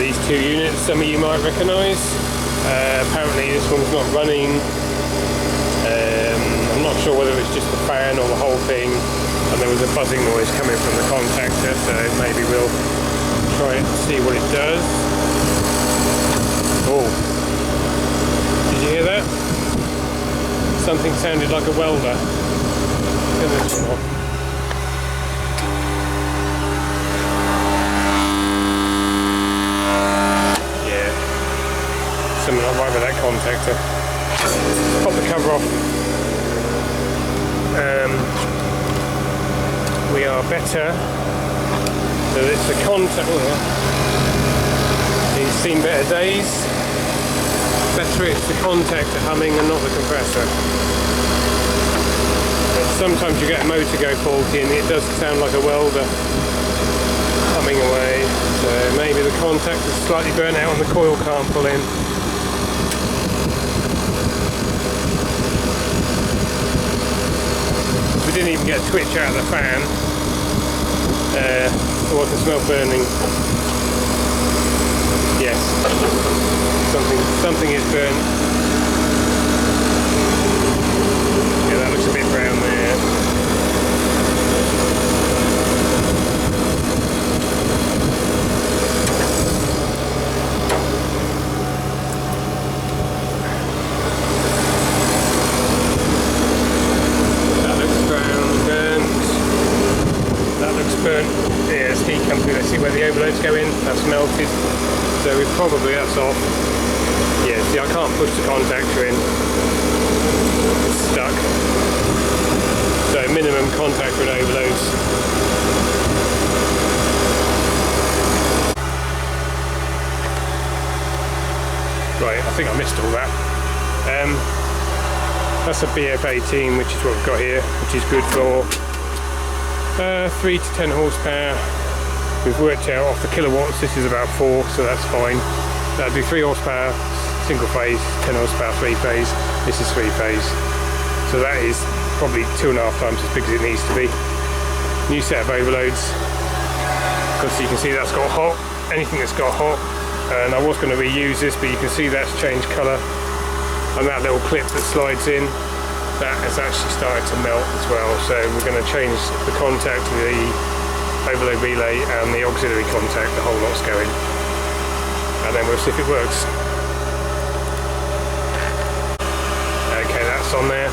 these two units some of you might recognise. Apparently this one's not running. I'm not sure whether it's just the fan or the whole thing, and there was a buzzing noise coming from the contactor, so maybe we'll try it and see what it does. Oh, did you hear that? Something sounded like a welder. Turn this one off. Yeah, something not right with that contactor. Pop the cover off. We are better. So it's the contact. He's seen better days. Better it's the contactor humming and not the compressor. But sometimes you get a motor go faulty and it does sound like a welder humming away. So maybe the contactor's slightly burnt out and the coil can't pull in. We didn't even get a twitch out of the fan. Oh, I can smell burning. Yes, something is burnt. Yeah, that looks a bit brown there. Yes, heat company. Let's see where the overloads go in. That's melted. So that's off. Yeah, see, I can't push the contactor in. It's stuck. So minimum contactor and overloads. Right, I think I missed all that. That's a BF18, which is what we've got here, which is good for 3 to 10 horsepower. We've worked out off the kilowatts, this is about 4, so that's fine. That'd be 3 horsepower single phase, 10 horsepower 3 phase. This is 3 phase. So that is probably 2.5 times as big as it needs to be. New set of overloads. Because you can see that's got hot, anything that's got hot. And I was going to reuse this, but you can see that's changed colour. And that little clip that slides in, that has actually started to melt as well, so we're going to change the contact, the overload relay and the auxiliary contact, the whole lot's going, and then we'll see if it works. Okay, that's on there.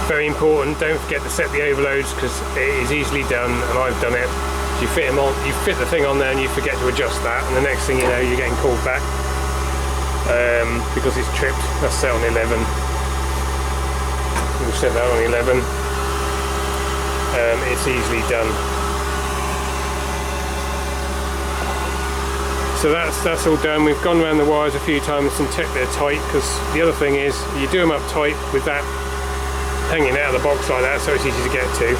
Very important, don't forget to set the overloads because it is easily done, and I've done it. You fit them on, you fit the thing on there and you forget to adjust that, and the next thing you know you're getting called back because it's tripped. That's set on 11. We'll set that on 11. It's easily done. So that's all done. We've gone around the wires a few times and checked they're tight, because the other thing is you do them up tight with that hanging out of the box like that, so it's easy to get to.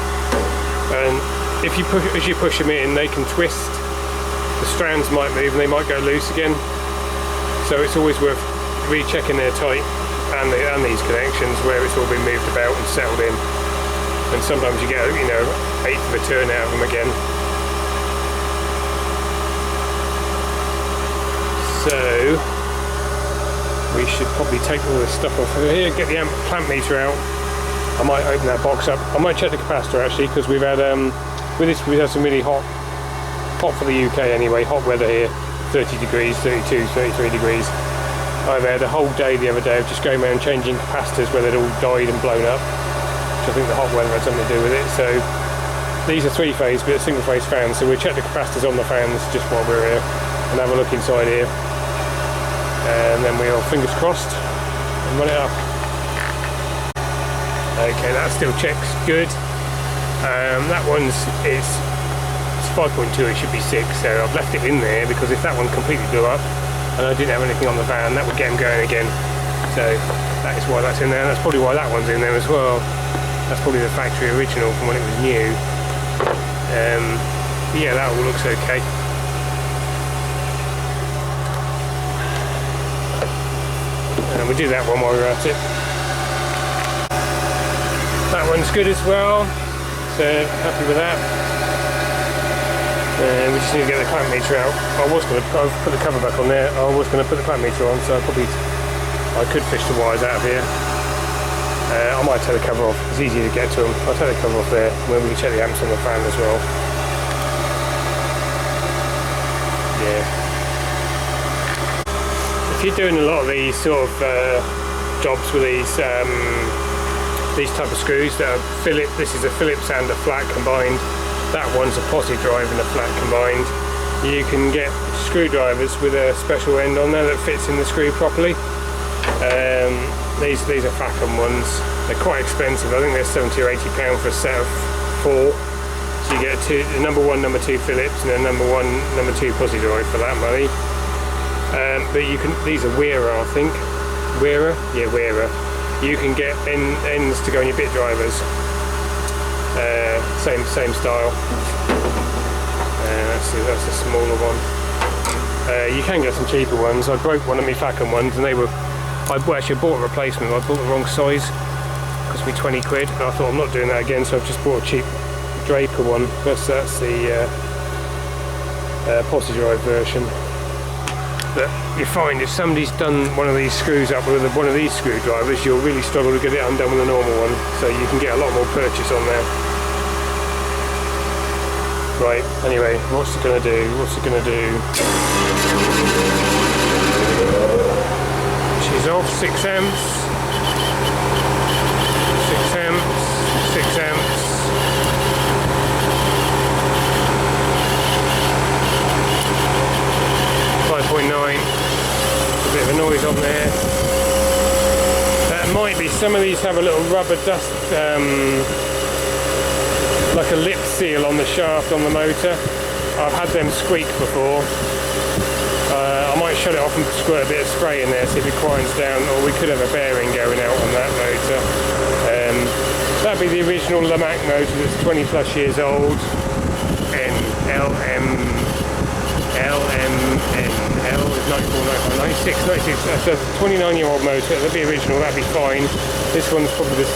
And if you push, as you push them in, they can twist. The strands might move and they might go loose again. So it's always worth rechecking they're tight. And these connections where it's all been moved about and settled in, and sometimes you get, you know, 1/8 of a turn out of them again. So we should probably take all this stuff off here, get the clamp meter out. I might open that box up. I might check the capacitor actually, because we've had with this we've had some really hot for the UK anyway, hot weather here, 30 degrees, 32, 33 degrees. I've had a whole day the other day of just going around changing capacitors where they'd all died and blown up, which I think the hot weather had something to do with it. So these are 3 phase, but single phase fans, so we'll check the capacitors on the fans just while we're here and have a look inside here, and then we'll, fingers crossed, and run it up. Okay, that still checks good. That one's it's 5.2, it should be 6, so I've left it in there because if that one completely blew up and I didn't have anything on the van, that would get them going again. So that is why that's in there, and that's probably why that one's in there as well. That's probably the factory original from when it was new. But yeah, that all looks okay. And we'll do that one while we're at it. That one's good as well, so happy with that. We just need to get the clamp meter out. I was going to put the cover back on there. I was going to put the clamp meter on, so I could fish the wires out of here. I might take the cover off. It's easier to get to them. I'll take the cover off there, and then we can check the amps on the fan as well. Yeah. If you're doing a lot of these sort of jobs with these type of screws that are this is a Phillips and a flat combined. That one's a posi drive and a flat combined. You can get screwdrivers with a special end on there that fits in the screw properly. These are Facom ones. They're quite expensive. I think they're £70 or £80 for a set of 4. So you get a number 1, number 2 Phillips and a number 1, number 2 posi drive for that money. But these are Wearer, I think. Wearer? Yeah, Wearer. You can get ends to go in your bit drivers. Same style. That's a smaller one. You can get some cheaper ones. I broke one of my Facom ones, and I actually bought a replacement. I bought the wrong size. It cost me 20 quid, and I thought I'm not doing that again, so I've just bought a cheap Draper one. That's the posi drive version. But you find if somebody's done one of these screws up with one of these screwdrivers, you'll really struggle to get it undone with a normal one. So you can get a lot more purchase on there. Right, anyway, what's it going to do? She's off, 6 amps. 6 amps, 6 amps. .9, a bit of a noise on there. That might be, some of these have a little rubber dust, like a lip seal on the shaft on the motor. I've had them squeak before. I might shut it off and squirt a bit of spray in there, see if it quiets down, or we could have a bearing going out on that motor. That'd be the original Lamac motor that's 20 plus years old. L is 94, 96. That's a 29-year-old motor. That'd be original, that'd be fine. This one's probably the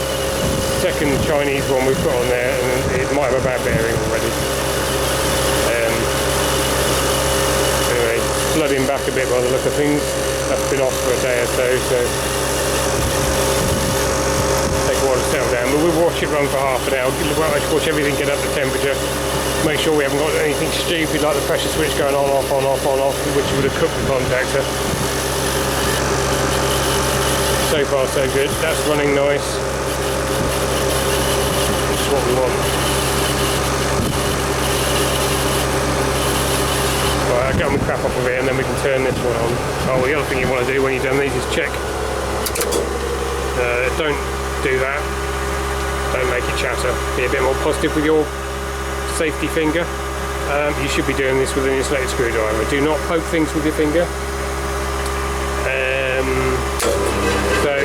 second Chinese one we've got on there, and it might have a bad bearing already. Anyway, flooding back a bit by the look of things. That's been off for a day or so, take a while to settle down. But we'll watch it run for half an hour. Watch everything get up to temperature. Make sure we haven't got anything stupid like the pressure switch going on, off, which would have cooked the contactor. So far so good. That's running nice. Which is what we want. Right, I'll get all my crap off of here and then we can turn this one on. Oh, the other thing you want to do when you've done these is check. Don't do that. Don't make it chatter. Be a bit more positive with your safety finger. You should be doing this with an insulated screwdriver. Do not poke things with your finger. So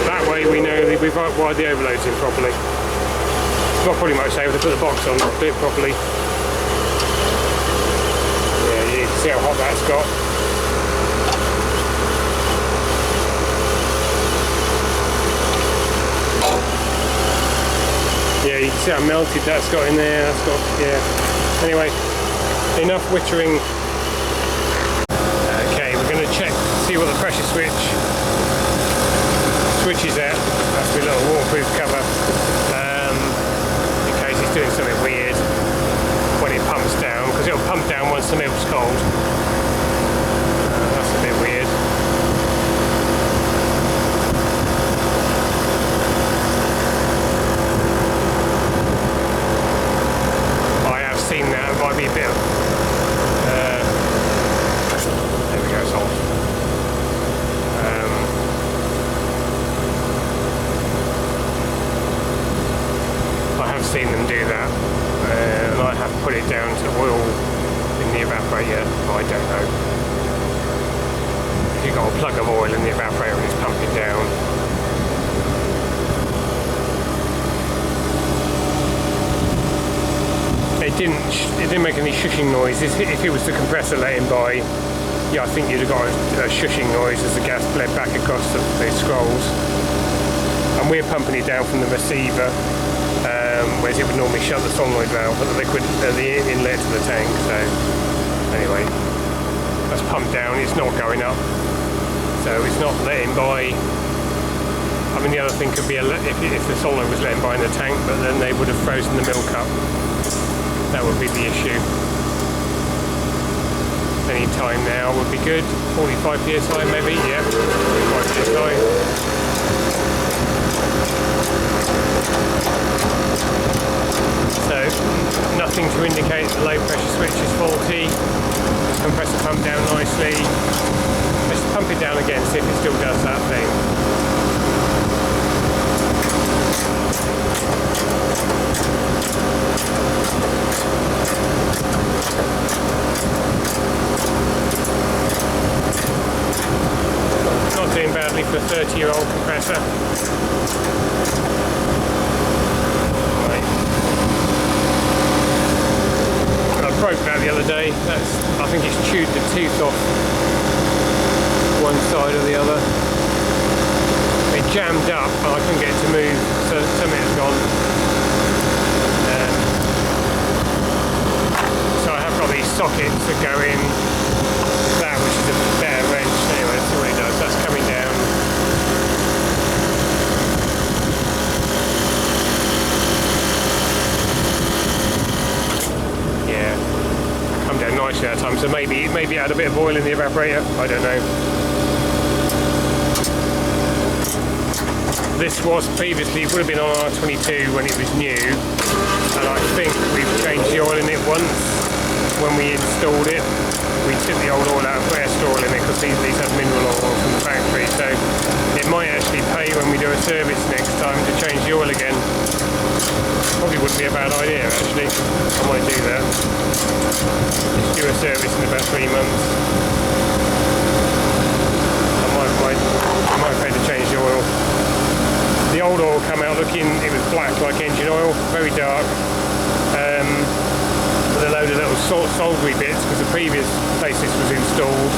that way we know that we've wired the overloads in properly. It's not probably much safer to put the box on, do it properly. Yeah, you can see how hot that's got. Yeah, you can see how melted that's got in there. That's got, yeah. Anyway, enough wittering. Okay, we're going to check, see what the pressure switch is at. That's my little waterproof cover. In case it's doing something weird when it pumps down, because it'll pump down once the milk's cold. That's a bit weird. Seen that, it might be a bit of, there we go, it's off. I have seen them do that, and I have put it down to oil in the evaporator. I don't know. If you've got a plug of oil in the evaporator and it's pumping down, it didn't make any shushing noises. If it was the compressor letting by, yeah, I think you'd have got a shushing noise as the gas bled back across the scrolls. And we're pumping it down from the receiver. whereas it would normally shut the solenoid valve at the liquid the inlet to the tank. So anyway, that's pumped down. It's not going up, so it's not letting by. I mean, the other thing could be if the solenoid was letting by in the tank, but then they would have frozen the milk up. That would be the issue. Any time now would be good. 45 psi maybe, yeah, 45 psi. So nothing to indicate the low pressure switch is faulty. Compressor pump down nicely. Let's pump it down again, see if it still does that thing. Not doing badly for a 30-year-old compressor. Right. I broke that the other day. I think it's chewed the tooth off one side or the other. It jammed up, but I couldn't get it to move, so something has gone. So I have got these sockets that go in that, which is a better wrench. Anyway, let's see what it does. That's coming down. Yeah, come down nicely that time. So maybe it had a bit of oil in the evaporator. I don't know. This was previously, it would have been on R22 when it was new, and I think we've changed the oil in it once when we installed it. We took the old oil out and put extra oil in it because these have mineral oil from the factory, so it might actually pay when we do a service next time to change the oil again. Probably wouldn't be a bad idea actually. I might do that. Just do a service in about 3 months. I might pay to change the oil. The old oil come out looking, it was black like engine oil, very dark, with a load of little soldery bits, because the previous place this was installed,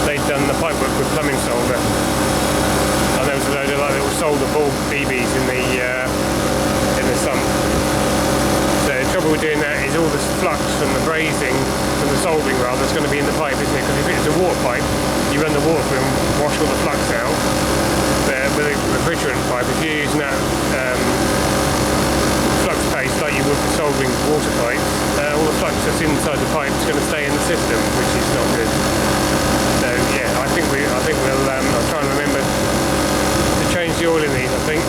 they'd done the pipework with plumbing solder, and there was a load of like little solder ball BBs in the sump. So the trouble with doing that is all the flux from the brazing, from the soldering rather, is going to be in the pipe, isn't it? Because if it's a water pipe, you run the water through and wash all the flux out. With a refrigerant pipe, if you're using that flux paste like you would for soldering water pipes, all the flux that's inside the pipe is going to stay in the system, which is not good. So yeah, I think we'll I'll try and remember to change the oil in these. I think.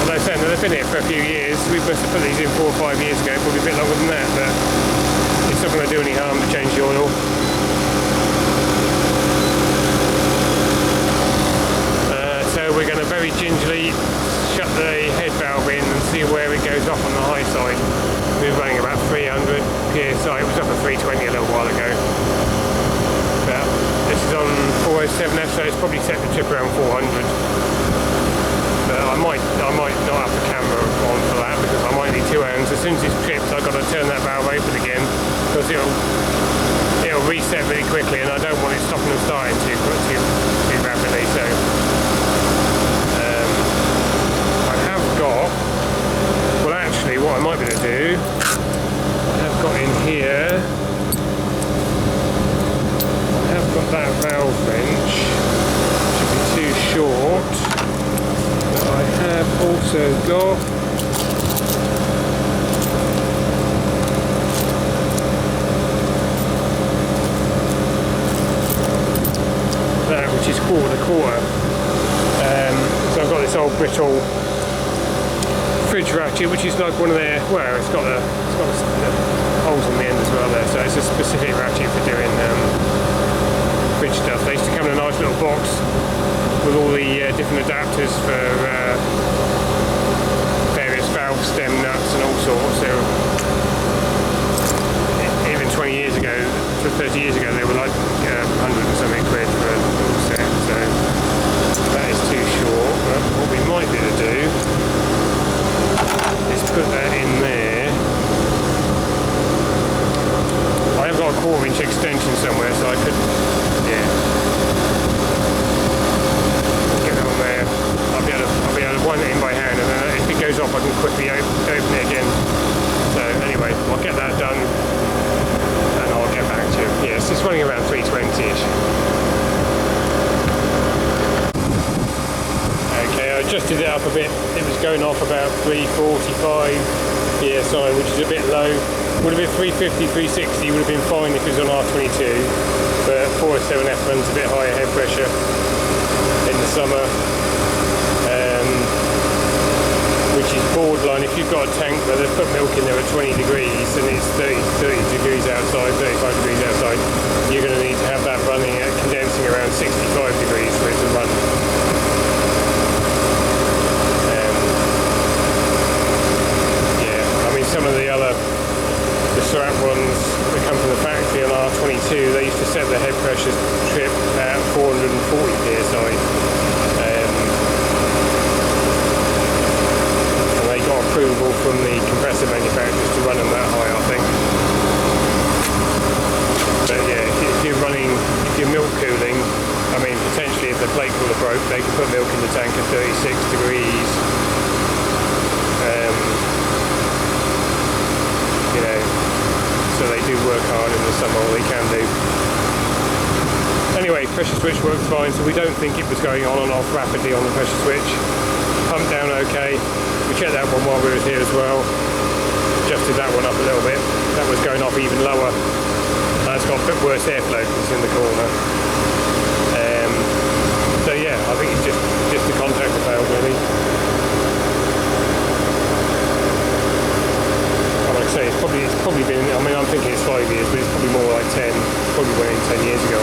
As I was saying, they've been here for a few years. We must have put these in 4 or 5 years ago, probably a bit longer than that, but it's not going to do any harm to change the oil. So we're going to very gingerly shut the head valve in and see where it goes off on the high side. We were running about 300 psi. It was up at 320 a little while ago. But this is on 407F, so it's probably set the trip around 400. But I might not have the camera on for that because I might need 2 hands. As soon as it's tripped, I've got to turn that valve open again because it'll reset really quickly, and I don't want it stopping and starting too rapidly. So. Well, actually, what I might be able to do, I've got in here, I have got that valve wrench, should be too short, but I have also got that, which is quarter. So I've got this old brittle fridge ratchet, which is like one of their, well, it's got the holes on the end as well there, so it's a specific ratchet for doing fridge stuff. They used to come in a nice little box with all the different adapters for various valve stem nuts and all sorts. So even 20 years ago, 30 years ago, they were like 100 and something quid for a set, so that is too short. But what we might be able to do is put that in there. I have got a 1/4 inch extension somewhere, so I could, yeah, get it on there. I'll be able to wind it in by hand, and then if it adjusted it up a bit. It was going off about 345 psi, which is a bit low. Would have been 350, 360 would have been fine if it was on R22, but 407F runs a bit higher head pressure in the summer, which is borderline. If you've got a tank where they've put milk in there at 20 degrees and it's 30 degrees outside, 35 degrees outside, you're going to need to have that running at condensing around 65 degrees for it to run. Yeah, I mean some of the Surat ones that come from the factory on R22, they used to set the head pressure trip at 440 psi. And they got approval from the compressor manufacturers to run them that high, I think. But yeah, if you're milk cooling, I mean potentially if the plate cooler broke, they could put milk in the tank at 36 degrees. You know, so they do work hard in the summer, or they can do. Anyway, pressure switch works fine, so we don't think it was going on and off rapidly on the pressure switch. Pump down okay. We checked that one while we were here as well. Adjusted that one up a little bit. That was going off even lower. That's got a bit worse airflow because it's in the corner. So yeah, I think it's just the contactor failed really. Like I say, it's probably been, I mean I'm thinking it's 5 years, but it's probably more like 10. Probably went in 10 years ago.